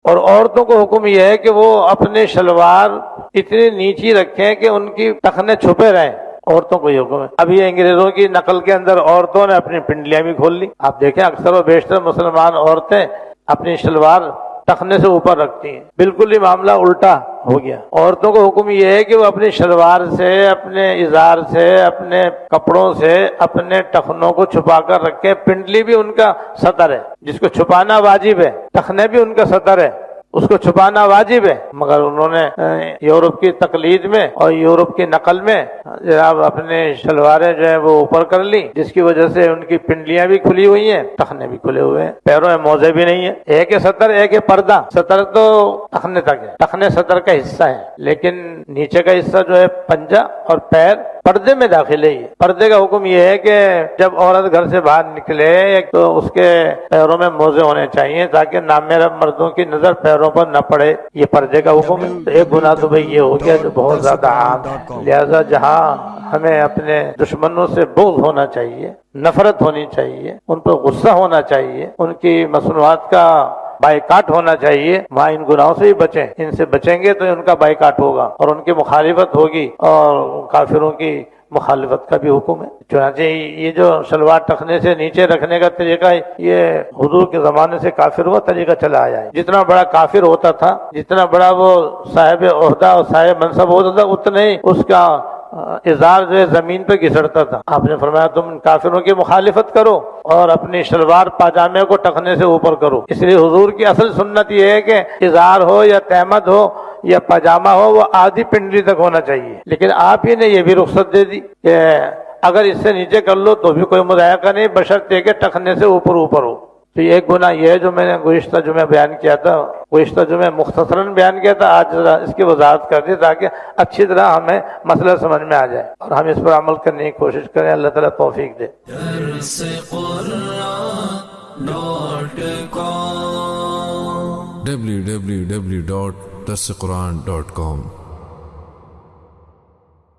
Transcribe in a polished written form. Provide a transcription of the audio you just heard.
اور عورتوں کو حکم یہ ہے کہ وہ اپنے شلوار اتنی نیچی رکھیں کہ ان کی ٹخنے چھپے رہیں، عورتوں کو یہ حکم ہے۔ اب یہ انگریزوں کی نقل کے اندر عورتوں نے اپنی پنڈلیاں بھی کھول لی۔ آپ دیکھیں اکثر و بیشتر مسلمان عورتیں اپنی شلوار ٹخنے سے اوپر رکھتی ہیں، بالکل ہی معاملہ الٹا ہو گیا۔ عورتوں کو حکم یہ ہے کہ وہ اپنی شلوار سے، اپنے ازار سے، اپنے کپڑوں سے اپنے ٹخنوں کو چھپا کر رکھیں۔ پنڈلی بھی ان کا سطر ہے، جس کو چھپانا واجب ہے، ٹخنے بھی ان کا سطر ہے، اس کو چھپانا واجب ہے، مگر انہوں نے یورپ کی تقلید میں اور یورپ کی نقل میں جناب اپنے شلواریں جو ہیں وہ اوپر کر لی، جس کی وجہ سے ان کی پنڈلیاں بھی کھلی ہوئی ہیں، ٹخنے بھی کھلے ہوئے ہیں، پیروں میں موزے بھی نہیں ہیں۔ ایک ہے سطر، ایک ہے پردہ۔ سطر تو ٹخنے تک ہے، ٹخنے سطر کا حصہ ہے، لیکن نیچے کا حصہ جو ہے پنجہ اور پیر پردے میں داخل ہے۔ پردے کا حکم یہ ہے کہ جب عورت گھر سے باہر نکلے ایک تو اس کے پیروں میں موزے ہونے چاہیے تاکہ نامحرم مردوں کی نظر پیروں پر نہ پڑے، یہ پردے کا حکم ہے۔ تو ایک گناہ تو بھئی یہ ہو گیا جو بہت زیادہ عام ہے، لہذا جہاں ہمیں اپنے دشمنوں سے بغض ہونا چاہیے، نفرت ہونی چاہیے، ان پر غصہ ہونا چاہیے، ان کی مصنوعات کا بائیکاٹ ہونا چاہیے، وہاں ان گناہوں سے ہی بچیں۔ ان سے بچیں گے تو ان کا بائیکاٹ ہوگا اور ان کی مخالفت ہوگی، اور کافروں کی مخالفت کا بھی حکم ہے۔ چنانچہ یہ جو شلوار ٹخنے سے نیچے رکھنے کا طریقہ ہے، یہ حضور کے زمانے سے کافر ہوا طریقہ چلا آیا ہے۔ جتنا بڑا کافر ہوتا تھا، جتنا بڑا وہ صاحب عہدہ اور صاحب منصب ہوتا تھا، اتنا ہی اس کا ازار جو ہے زمین پہ گھسڑتا تھا۔ آپ نے فرمایا تم کافروں کی مخالفت کرو اور اپنی شلوار پاجامے کو ٹخنے سے اوپر کرو۔ اس لیے حضور کی اصل سنت یہ ہے کہ ازار ہو یا تہمد ہو یا پاجامہ ہو، وہ آدھی پنڈلی تک ہونا چاہیے، لیکن آپ ہی نے یہ بھی رخصت دے دی کہ اگر اس سے نیچے کر لو تو بھی کوئی مضائقہ نہیں، بشرطے کہ ٹخنے سے اوپر ہو۔ تو یہ ایک گناہ یہ ہے جو میں نے گزشتہ جمعہ بیان کیا تھا، گزشتہ جمعہ مختصراً بیان کیا تھا، آج ذرا اس کی وضاحت کر دی تاکہ اچھی طرح ہمیں مسئلہ سمجھ میں آ جائے اور ہم اس پر عمل کرنے کی کوشش کریں۔ اللہ تعالیٰ توفیق دے۔ www.darsequran.com